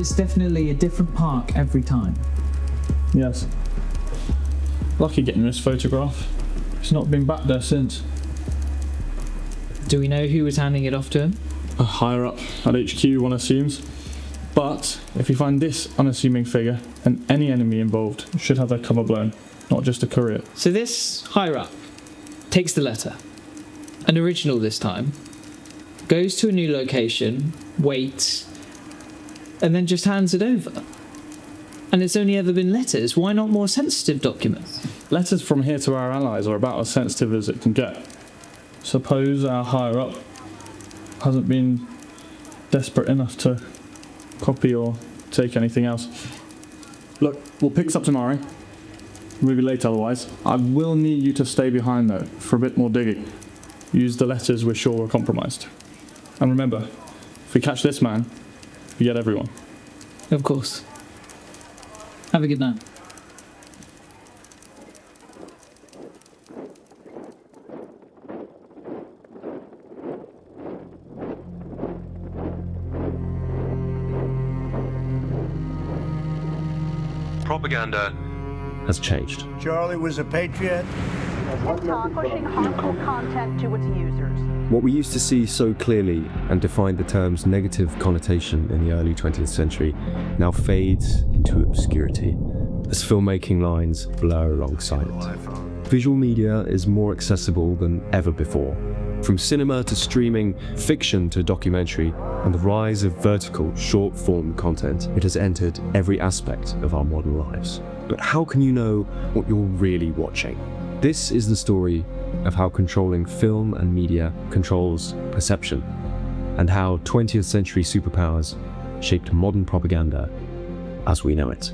it's definitely a different park every time. Yes. Lucky getting this photograph. It's not been back there since. Do we know who was handing it off to him? Higher up at HQ, one assumes. But if you find this unassuming figure, then any enemy involved should have their cover blown, not just a courier. So this higher up takes the letter, an original this time, goes to a new location, waits, and then just hands it over. And it's only ever been letters. Why not more sensitive documents? Letters from here to our allies are about as sensitive as it can get. Suppose our higher up hasn't been desperate enough to copy or take anything else. Look, we'll pick this up tomorrow. We'll be late otherwise. I will need you to stay behind though, for a bit more digging. Use the letters we're sure are compromised. And remember, if we catch this man, we get everyone. Of course. Have a good night. Propaganda has changed. Charlie was a patriot. TikTok pushing harmful content to its users. What we used to see so clearly and defined the term's negative connotation in the early 20th century now fades into obscurity as filmmaking lines blur alongside it. Visual media is more accessible than ever before. From cinema to streaming, fiction to documentary, and the rise of vertical, short-form content, it has entered every aspect of our modern lives. But how can you know what you're really watching? This is the story of how controlling film and media controls perception, and how 20th century superpowers shaped modern propaganda as we know it.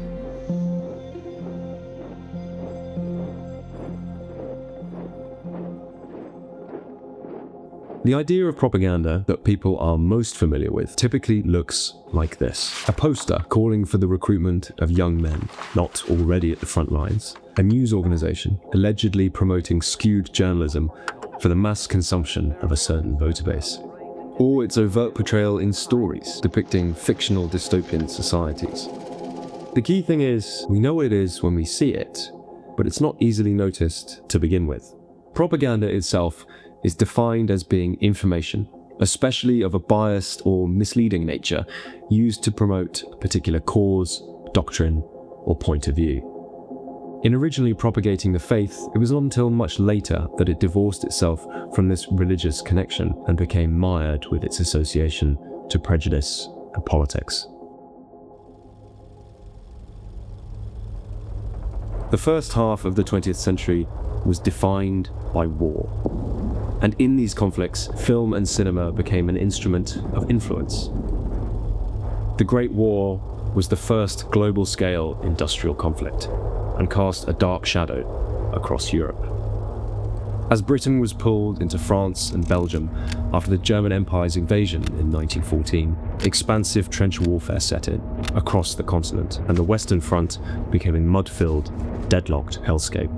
The idea of propaganda that people are most familiar with typically looks like this. A poster calling for the recruitment of young men not already at the front lines. A news organization allegedly promoting skewed journalism for the mass consumption of a certain voter base. Or its overt portrayal in stories depicting fictional dystopian societies. The key thing is, we know what it is when we see it, but it's not easily noticed to begin with. Propaganda itself is defined as being information, especially of a biased or misleading nature, used to promote a particular cause, doctrine, or point of view. In originally propagating the faith, it was not until much later that it divorced itself from this religious connection and became mired with its association to prejudice and politics. The first half of the 20th century was defined by war. And in these conflicts, film and cinema became an instrument of influence. The Great War was the first global-scale industrial conflict and cast a dark shadow across Europe. As Britain was pulled into France and Belgium after the German Empire's invasion in 1914, expansive trench warfare set in across the continent, and the Western Front became a mud-filled, deadlocked hellscape.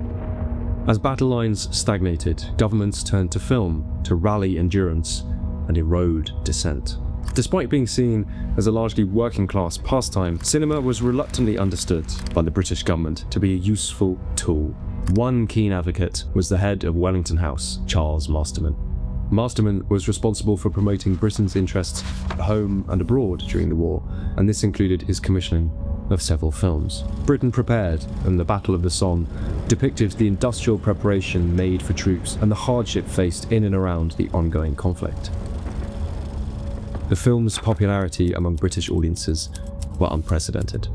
As battle lines stagnated, governments turned to film to rally endurance and erode dissent. Despite being seen as a largely working-class pastime, cinema was reluctantly understood by the British government to be a useful tool. One keen advocate was the head of Wellington House, Charles Masterman. Masterman was responsible for promoting Britain's interests at home and abroad during the war, and this included his commissioning of several films. Britain Prepared and The Battle of the Somme depicted the industrial preparation made for troops and the hardship faced in and around the ongoing conflict. The film's popularity among British audiences were unprecedented.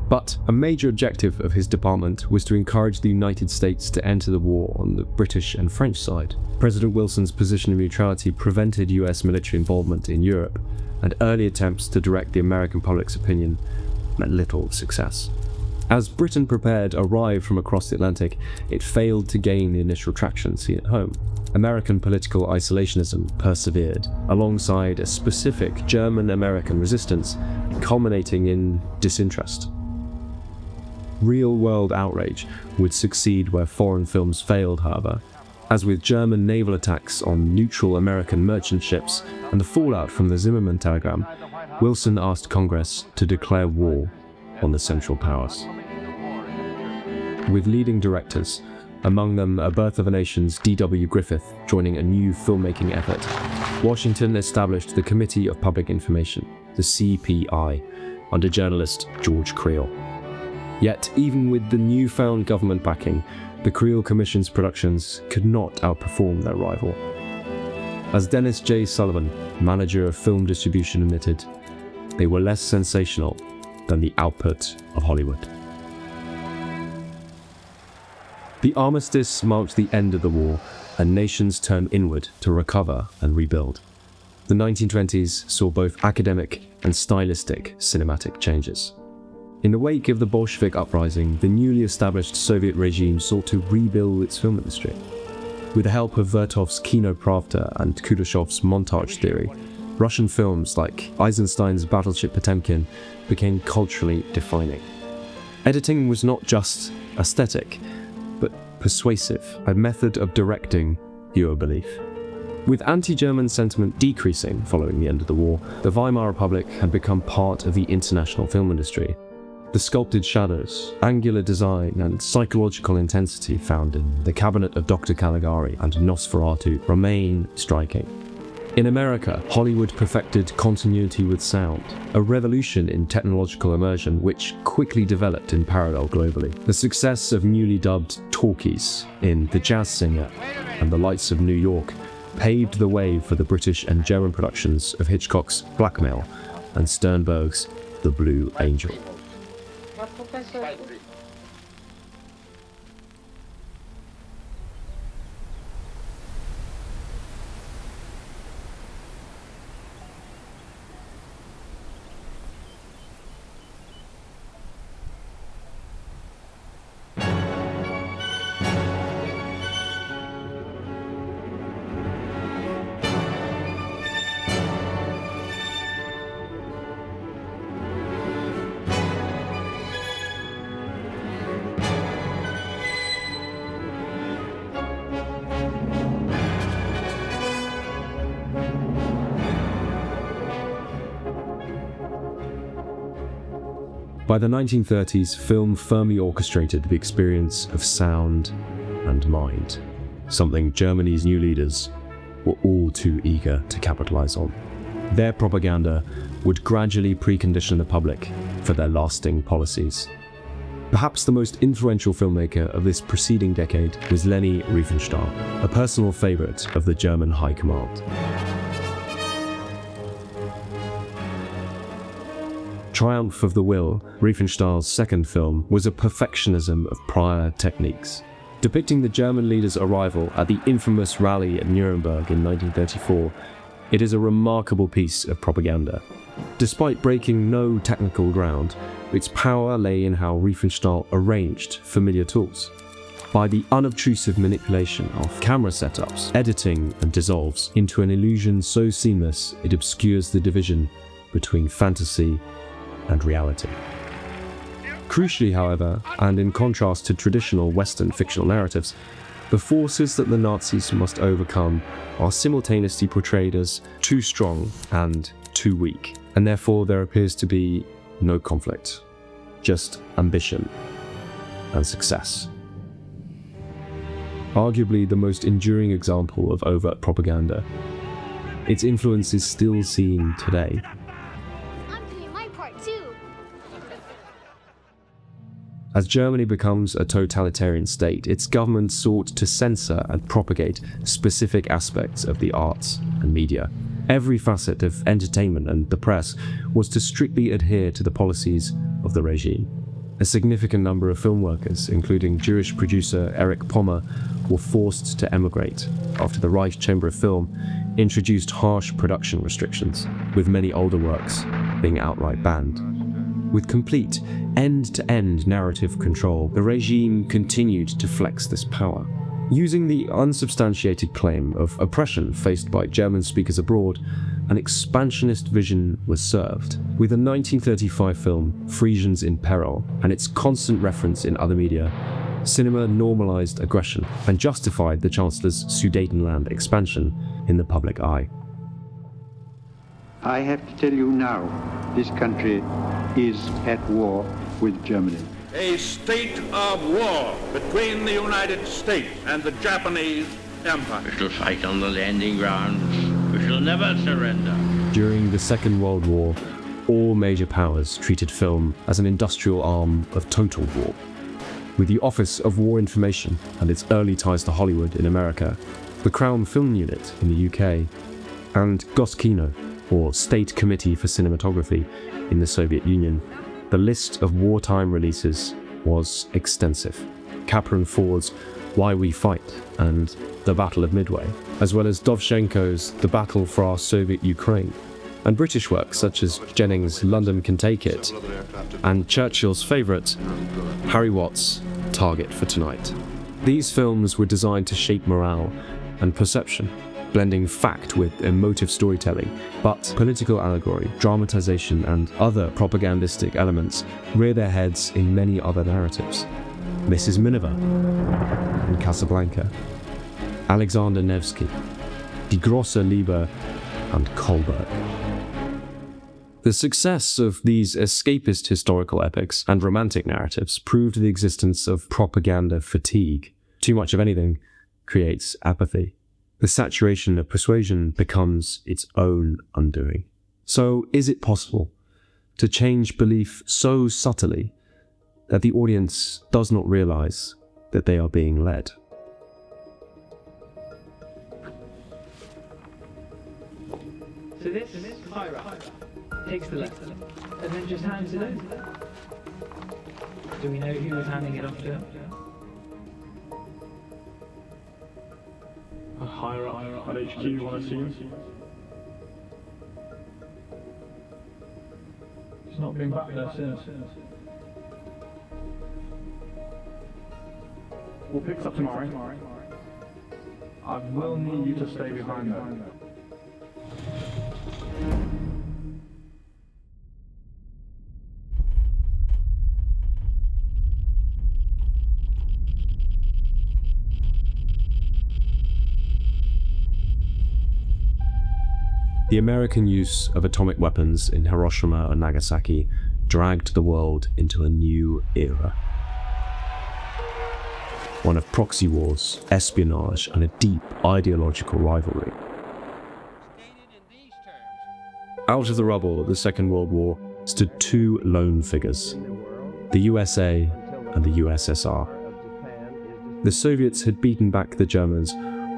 But a major objective of his department was to encourage the United States to enter the war on the British and French side. President Wilson's position of neutrality prevented US military involvement in Europe, and early attempts to direct the American public's opinion met little success. As Britain Prepared arrived from across the Atlantic, it failed to gain the initial traction seen at home. American political isolationism persevered, alongside a specific German-American resistance, culminating in disinterest. Real-world outrage would succeed where foreign films failed, however, as with German naval attacks on neutral American merchant ships and the fallout from the Zimmermann telegram, Wilson asked Congress to declare war on the Central Powers. With leading directors, among them A Birth of a Nation's D.W. Griffith, joining a new filmmaking effort, Washington established the Committee of Public Information, the CPI, under journalist George Creel. Yet, even with the newfound government backing, the Creel Commission's productions could not outperform their rival. As Dennis J. Sullivan, manager of film distribution, admitted, they were less sensational than the output of Hollywood. The armistice marked the end of the war, and nations turned inward to recover and rebuild. The 1920s saw both academic and stylistic cinematic changes. In the wake of the Bolshevik uprising, the newly established Soviet regime sought to rebuild its film industry. With the help of Vertov's Kino Pravda and Kudashev's montage theory, Russian films like Eisenstein's Battleship Potemkin became culturally defining. Editing was not just aesthetic, but persuasive, a method of directing viewer belief. With anti-German sentiment decreasing following the end of the war, the Weimar Republic had become part of the international film industry. The sculpted shadows, angular design, and psychological intensity found in The Cabinet of Dr. Caligari and Nosferatu remain striking. In America, Hollywood perfected continuity with sound, a revolution in technological immersion which quickly developed in parallel globally. The success of newly dubbed talkies in The Jazz Singer and The Lights of New York paved the way for the British and German productions of Hitchcock's Blackmail and Sternberg's The Blue Angel. By the 1930s, film firmly orchestrated the experience of sound and mind, something Germany's new leaders were all too eager to capitalize on. Their propaganda would gradually precondition the public for their lasting policies. Perhaps the most influential filmmaker of this preceding decade was Leni Riefenstahl, a personal favorite of the German High Command. Triumph of the Will, Riefenstahl's second film, was a perfectionism of prior techniques. Depicting the German leader's arrival at the infamous rally at Nuremberg in 1934, it is a remarkable piece of propaganda. Despite breaking no technical ground, its power lay in how Riefenstahl arranged familiar tools. By the unobtrusive manipulation of camera setups, editing and dissolves into an illusion so seamless it obscures the division between fantasy and reality. Crucially, however, and in contrast to traditional Western fictional narratives, the forces that the Nazis must overcome are simultaneously portrayed as too strong and too weak, and therefore there appears to be no conflict, just ambition and success. Arguably the most enduring example of overt propaganda, its influence is still seen today. As Germany becomes a totalitarian state, its government sought to censor and propagate specific aspects of the arts and media. Every facet of entertainment and the press was to strictly adhere to the policies of the regime. A significant number of film workers, including Jewish producer Erich Pommer, were forced to emigrate after the Reich Chamber of Film introduced harsh production restrictions, with many older works being outright banned. With complete end-to-end narrative control, the regime continued to flex this power. Using the unsubstantiated claim of oppression faced by German speakers abroad, an expansionist vision was served. With the 1935 film Frisians in Peril and its constant reference in other media, cinema normalized aggression and justified the Chancellor's Sudetenland expansion in the public eye. I have to tell you now, this country is at war with Germany. A state of war between the United States and the Japanese Empire. We shall fight on the landing grounds. We shall never surrender. During the Second World War, all major powers treated film as an industrial arm of total war. With the Office of War Information and its early ties to Hollywood in America, the Crown Film Unit in the UK, and Goskino, or State Committee for Cinematography, in the Soviet Union, the list of wartime releases was extensive. Capra Ford's Why We Fight and The Battle of Midway, as well as Dovzhenko's The Battle for Our Soviet Ukraine, and British works such as Jennings' London Can Take It, and Churchill's favourite, Harry Watts' Target for Tonight. These films were designed to shape morale and perception, blending fact with emotive storytelling, but political allegory, dramatization, and other propagandistic elements rear their heads in many other narratives. Mrs. Miniver in Casablanca, Alexander Nevsky, Die Grosse Liebe, and Kohlberg. The success of these escapist historical epics and romantic narratives proved the existence of propaganda fatigue. Too much of anything creates apathy. The saturation of persuasion becomes its own undoing. So, is it possible to change belief so subtly that the audience does not realize that they are being led? So this higher up takes the letter and then just hands it over. Do we know who was handing it off to? Higher up at HQ, want to see him? He's not been back there since. We'll pick up tomorrow. I will need you to stay behind though. The American use of atomic weapons in Hiroshima and Nagasaki dragged the world into a new era. One of proxy wars, espionage, and a deep ideological rivalry. Out of the rubble of the Second World War stood two lone figures, the USA and the USSR. The Soviets had beaten back the Germans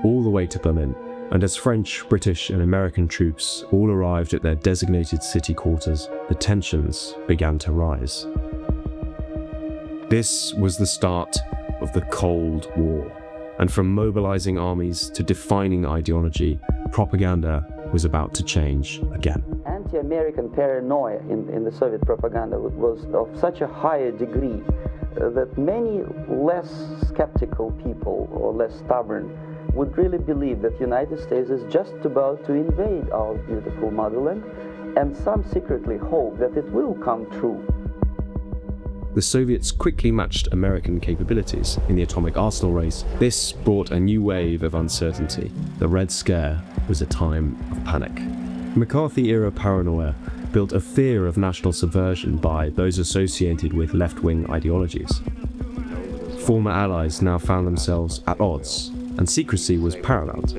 all the way to Berlin, and as French, British, and American troops all arrived at their designated city quarters, the tensions began to rise. This was the start of the Cold War, and from mobilizing armies to defining ideology, propaganda was about to change again. Anti-American paranoia in the Soviet propaganda was of such a higher degree that many less skeptical people or less stubborn would really believe that the United States is just about to invade our beautiful motherland, and some secretly hope that it will come true. The Soviets quickly matched American capabilities in the atomic arsenal race. This brought a new wave of uncertainty. The Red Scare was a time of panic. McCarthy-era paranoia built a fear of national subversion by those associated with left-wing ideologies. Former allies now found themselves at odds, and secrecy was paramount.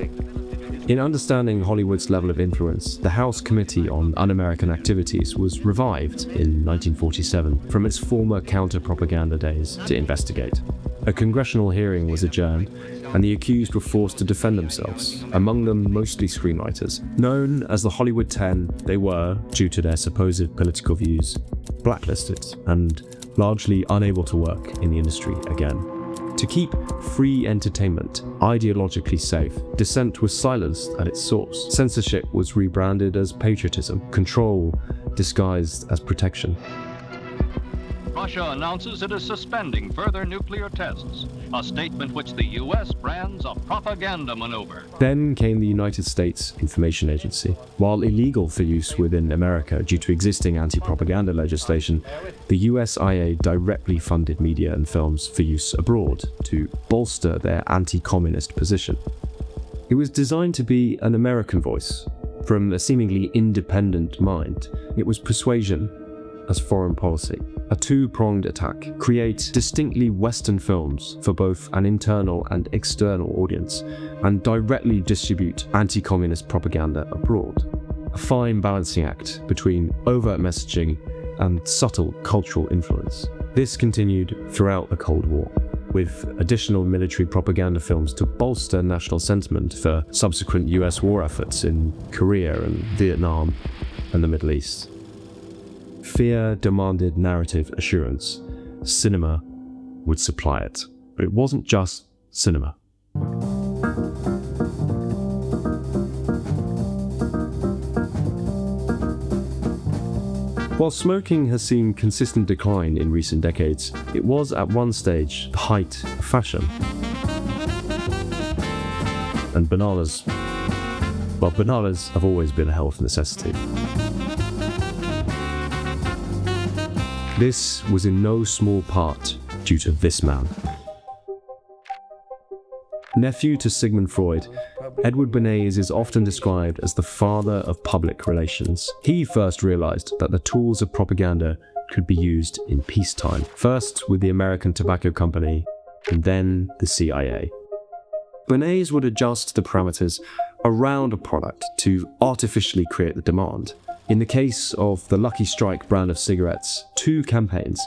In understanding Hollywood's level of influence, the House Committee on Un-American Activities was revived in 1947 from its former counter-propaganda days to investigate. A congressional hearing was adjourned, and the accused were forced to defend themselves, among them mostly screenwriters. Known as the Hollywood 10, they were, due to their supposed political views, blacklisted and largely unable to work in the industry again. To keep free entertainment ideologically safe, dissent was silenced at its source. Censorship was rebranded as patriotism, control disguised as protection. Russia announces it is suspending further nuclear tests, a statement which the U.S. brands a propaganda maneuver. Then came the United States Information Agency. While illegal for use within America due to existing anti-propaganda legislation, the USIA directly funded media and films for use abroad to bolster their anti-communist position. It was designed to be an American voice From a seemingly independent mind, it was persuasion as foreign policy. A two-pronged attack: create distinctly Western films for both an internal and external audience, and directly distribute anti-communist propaganda abroad. A fine balancing act between overt messaging and subtle cultural influence. This continued throughout the Cold War, with additional military propaganda films to bolster national sentiment for subsequent US war efforts in Korea and Vietnam and the Middle East. Fear demanded narrative assurance. Cinema would supply it. But it wasn't just cinema. While smoking has seen consistent decline in recent decades, it was at one stage the height of fashion. And bananas have always been a health necessity. This was in no small part due to this man. Nephew to Sigmund Freud, Edward Bernays is often described as the father of public relations. He first realized that the tools of propaganda could be used in peacetime, first with the American Tobacco Company, and then the CIA. Bernays would adjust the parameters around a product to artificially create the demand. In the case of the Lucky Strike brand of cigarettes, 2 campaigns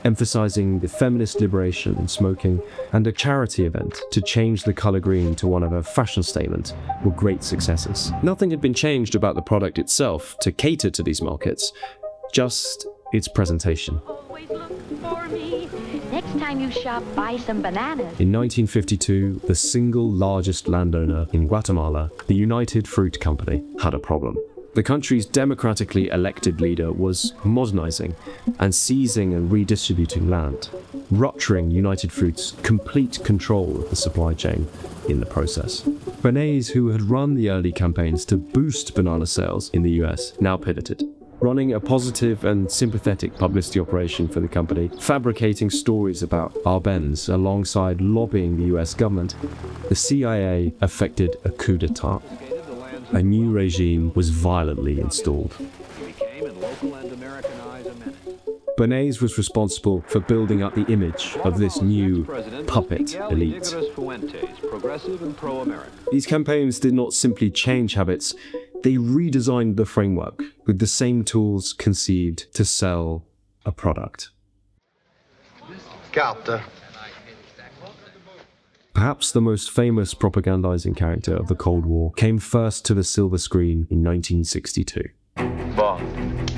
emphasizing the feminist liberation in smoking and a charity event to change the color green to one of a fashion statement were great successes. Nothing had been changed about the product itself to cater to these markets, just its presentation. Always look for me. Next time you shop, buy some bananas. In 1952, the single largest landowner in Guatemala, the United Fruit Company, had a problem. The country's democratically elected leader was modernizing and seizing and redistributing land, rupturing United Fruit's complete control of the supply chain in the process. Bernays, who had run the early campaigns to boost banana sales in the US, now pivoted, running a positive and sympathetic publicity operation for the company, fabricating stories about Arbenz alongside lobbying the US government. The CIA effected a coup d'etat. A new regime was violently installed. Bernays was responsible for building up the image of this new puppet elite. These campaigns did not simply change habits, they redesigned the framework with the same tools conceived to sell a product. Carta. Perhaps the most famous propagandizing character of the Cold War came first to the silver screen in 1962. Bond.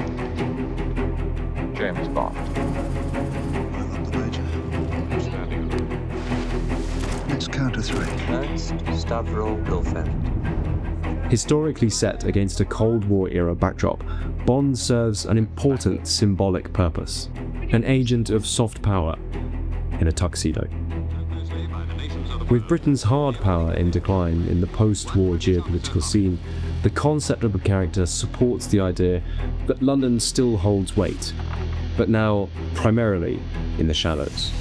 James Bond. I'm the Major. Let's count to 3. Ernst Stavro Blofeld. Historically set against a Cold War era backdrop, Bond serves an important symbolic purpose. An agent of soft power in a tuxedo. With Britain's hard power in decline in the post-war geopolitical scene, the concept of the character supports the idea that London still holds weight, but now primarily in the shadows.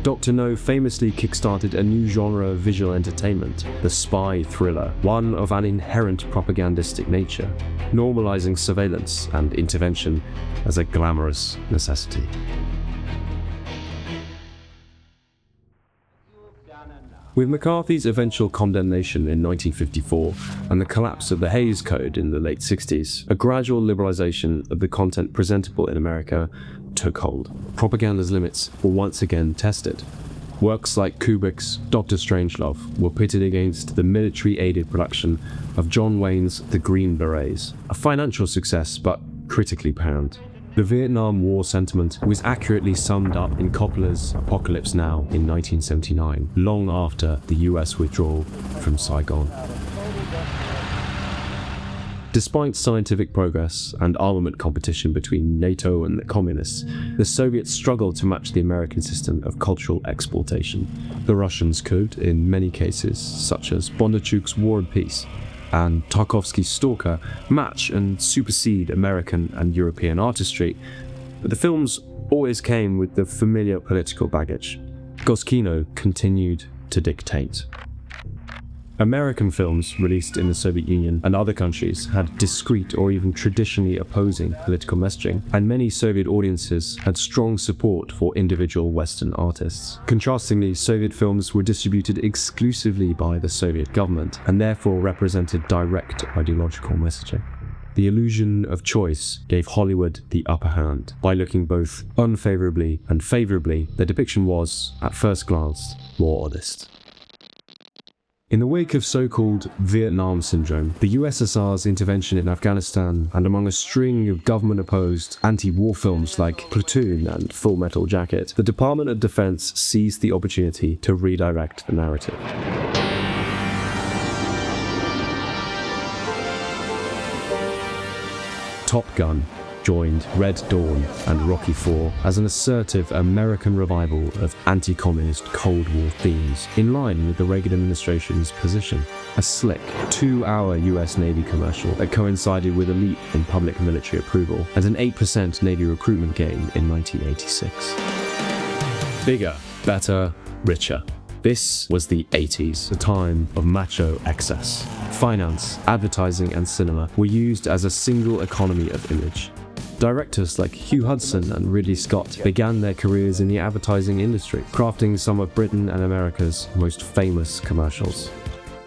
Dr. No famously kickstarted a new genre of visual entertainment, the spy thriller, one of an inherent propagandistic nature, normalizing surveillance and intervention as a glamorous necessity. With McCarthy's eventual condemnation in 1954 and the collapse of the Hays Code in the late 60s, a gradual liberalization of the content presentable in America took hold. Propaganda's limits were once again tested. Works like Kubrick's Dr. Strangelove were pitted against the military-aided production of John Wayne's The Green Berets, a financial success but critically panned. The Vietnam War sentiment was accurately summed up in Coppola's Apocalypse Now in 1979, long after the US withdrawal from Saigon. Despite scientific progress and armament competition between NATO and the communists, the Soviets struggled to match the American system of cultural exploitation. The Russians could, in many cases, such as Bondarchuk's War and Peace, and Tarkovsky's Stalker, match and supersede American and European artistry, but the films always came with the familiar political baggage. Goskino continued to dictate. American films released in the Soviet Union and other countries had discrete or even traditionally opposing political messaging, and many Soviet audiences had strong support for individual Western artists. Contrastingly, Soviet films were distributed exclusively by the Soviet government and therefore represented direct ideological messaging. The illusion of choice gave Hollywood the upper hand. By looking both unfavorably and favorably, the depiction was, at first glance, more honest. In the wake of so-called Vietnam Syndrome, the USSR's intervention in Afghanistan, and among a string of government-opposed anti-war films like Platoon and Full Metal Jacket, the Department of Defense seized the opportunity to redirect the narrative. Top Gun joined Red Dawn and Rocky IV as an assertive American revival of anti-communist Cold War themes, in line with the Reagan administration's position. A slick, 2-hour US Navy commercial that coincided with a leap in public military approval and an 8% Navy recruitment gain in 1986. Bigger, better, richer. This was the 80s, the time of macho excess. Finance, advertising, and cinema were used as a single economy of image. Directors like Hugh Hudson and Ridley Scott began their careers in the advertising industry, crafting some of Britain and America's most famous commercials.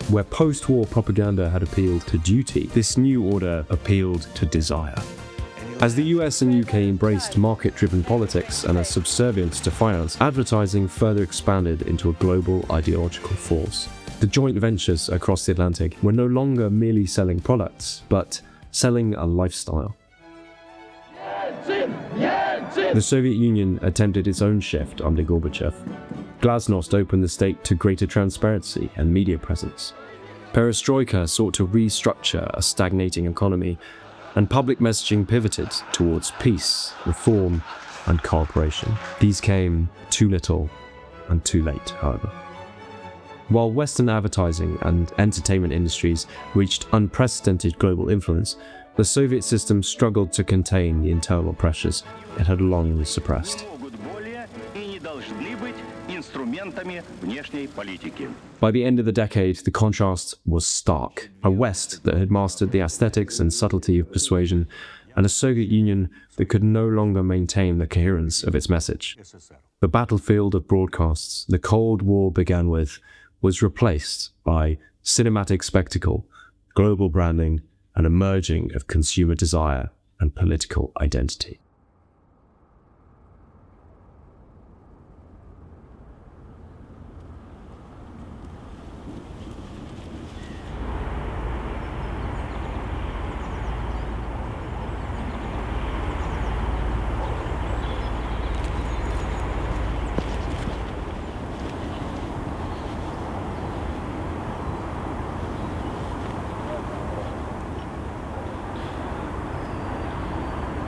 Where post-war propaganda had appealed to duty, this new order appealed to desire. As the US and UK embraced market-driven politics and a subservience to finance, advertising further expanded into a global ideological force. The joint ventures across the Atlantic were no longer merely selling products, but selling a lifestyle. The Soviet Union attempted its own shift under Gorbachev. Glasnost opened the state to greater transparency and media presence. Perestroika sought to restructure a stagnating economy, and public messaging pivoted towards peace, reform, and cooperation. These came too little and too late, however. While Western advertising and entertainment industries reached unprecedented global influence, the Soviet system struggled to contain the internal pressures it had long suppressed. By the end of the decade, the contrast was stark. A West that had mastered the aesthetics and subtlety of persuasion, and a Soviet Union that could no longer maintain the coherence of its message. The battlefield of broadcasts the Cold War began with was replaced by cinematic spectacle, global branding, and a merging of consumer desire and political identity.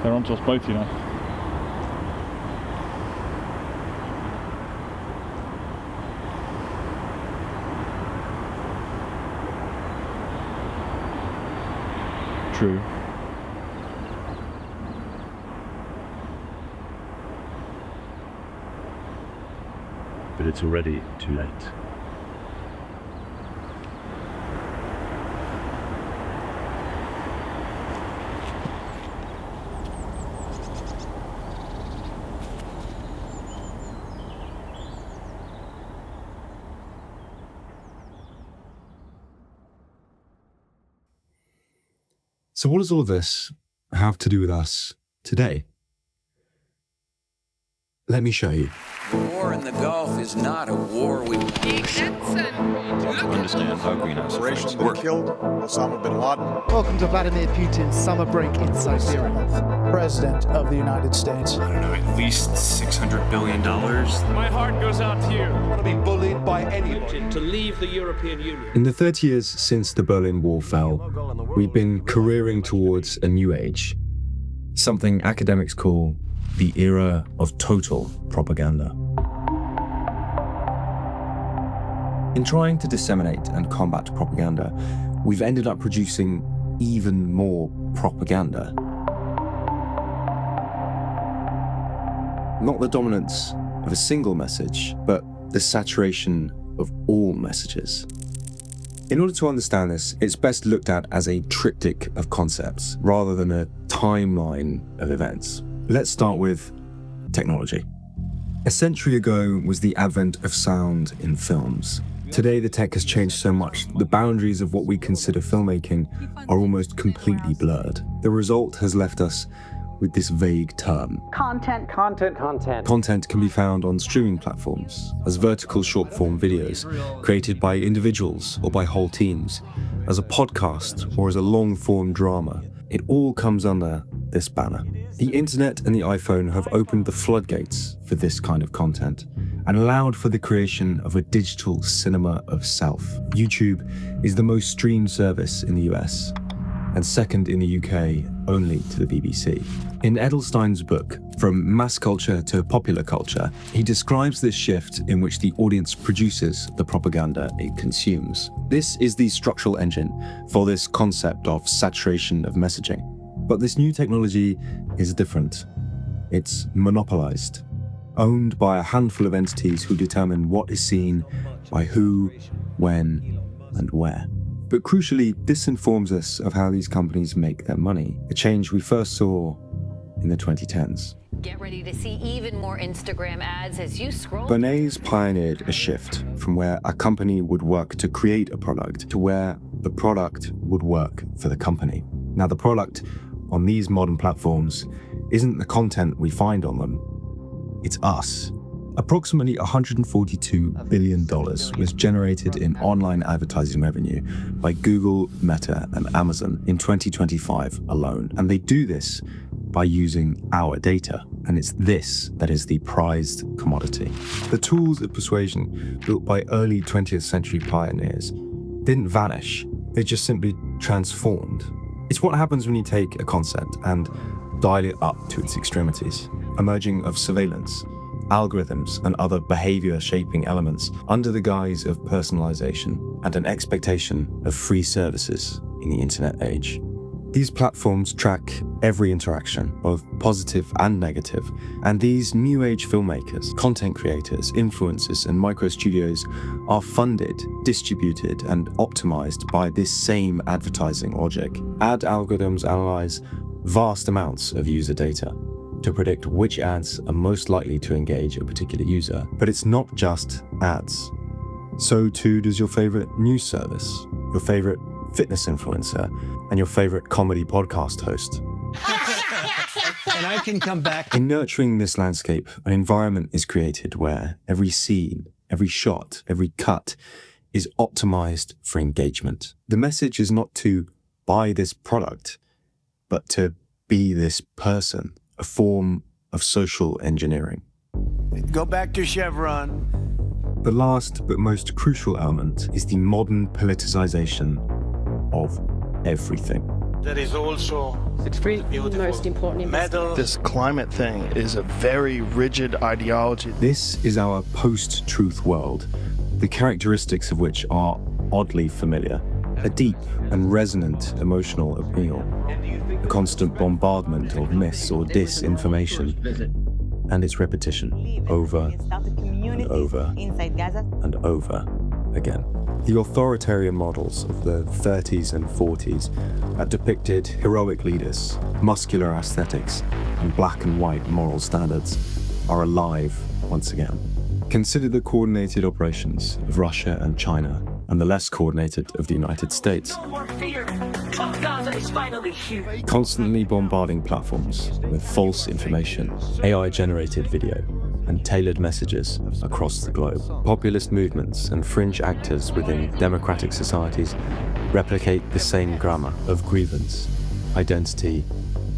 They're onto us both, you know. True. But it's already too late. So what does all of this have to do with us today? Let me show you. The war in the Gulf is not a war we understand how greenhouse effects work. Killed Osama bin Laden. Welcome to Vladimir Putin's summer break in Siberia. President of the United States. I don't know, at least $600 billion. My heart goes out to you. I want to be bullied by anyone. To leave the European Union. In the 30 years since the Berlin Wall fell, we've been careering towards a new age. Something academics call the era of total propaganda. In trying to disseminate and combat propaganda, we've ended up producing even more propaganda. Not the dominance of a single message, but the saturation of all messages. In order to understand this, it's best looked at as a triptych of concepts rather than a timeline of events. Let's start with technology. A century ago was the advent of sound in films. Today, the tech has changed so much that the boundaries of what we consider filmmaking are almost completely blurred. The result has left us with this vague term. Content. Content can be found on streaming platforms as vertical short-form videos created by individuals or by whole teams, as a podcast or as a long-form drama. It all comes under this banner. The internet and the iPhone have opened the floodgates for this kind of content and allowed for the creation of a digital cinema of self. YouTube is the most streamed service in the US, and second in the UK only to the BBC. In Edelstein's book, From Mass Culture to Popular Culture, he describes this shift in which the audience produces the propaganda it consumes. This is the structural engine for this concept of saturation of messaging. But this new technology is different. It's monopolized, owned by a handful of entities who determine what is seen by who, when, and where. But crucially, this informs us of how these companies make their money, a change we first saw in the 2010s. Get ready to see even more Instagram ads as you scroll. Bernays pioneered a shift from where a company would work to create a product to where the product would work for the company. Now, the product on these modern platforms isn't the content we find on them, it's us. Approximately $142 billion was generated in online advertising revenue by Google, Meta, and Amazon in 2025 alone. And they do this by using our data. And it's this that is the prized commodity. The tools of persuasion built by early 20th century pioneers didn't vanish, they just simply transformed. It's what happens when you take a concept and dial it up to its extremities. A merging of surveillance, algorithms, and other behavior-shaping elements under the guise of personalization and an expectation of free services in the internet age. These platforms track every interaction, both positive and negative, and these new age filmmakers, content creators, influencers, and micro studios are funded, distributed, and optimized by this same advertising logic. Ad algorithms analyze vast amounts of user data to predict which ads are most likely to engage a particular user. But it's not just ads. So too does your favorite news service, your favorite fitness influencer, and your favorite comedy podcast host. And I can come back. In nurturing this landscape, an environment is created where every scene, every shot, every cut is optimized for engagement. The message is not to buy this product, but to be this person, a form of social engineering. Go back to Chevron. The last but most crucial element is the modern politicization of everything. There is also the most important medal. This climate thing is a very rigid ideology. This is our post-truth world, the characteristics of which are oddly familiar. A deep and resonant emotional appeal, a constant bombardment of mis or disinformation, and its repetition over and over and over again. The authoritarian models of the 30s and 40s that depicted heroic leaders, muscular aesthetics, and black and white moral standards are alive once again. Consider the coordinated operations of Russia and China, and the less coordinated of the United States. Constantly bombarding platforms with false information, AI-generated video, and tailored messages across the globe. Populist movements and fringe actors within democratic societies replicate the same grammar of grievance, identity,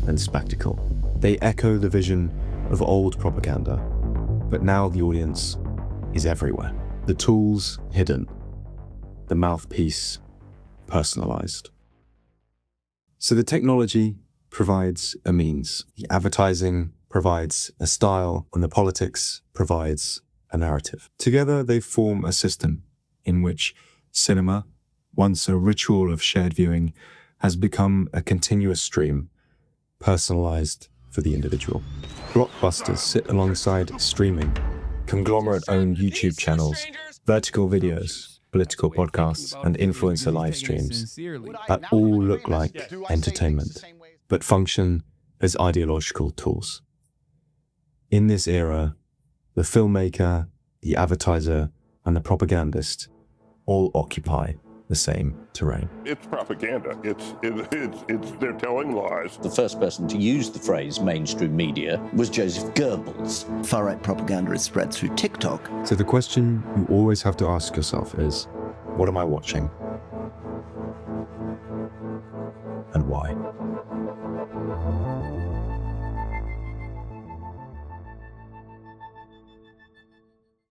and spectacle. They echo the vision of old propaganda, but now the audience is everywhere. The tools hidden, the mouthpiece personalized. So the technology provides a means, the advertising provides a style, and the politics provides a narrative. Together they form a system in which cinema, once a ritual of shared viewing, has become a continuous stream, personalized for the individual. Blockbusters sit alongside streaming, conglomerate-owned YouTube channels, vertical videos, political podcasts, and influencer live streams that all look like entertainment, but function as ideological tools. In this era, the filmmaker, the advertiser, and the propagandist all occupy the same terrain. It's propaganda. It's they're telling lies. The first person to use the phrase mainstream media was Joseph Goebbels. Far-right propaganda is spread through TikTok. So the question you always have to ask yourself is, what am I watching?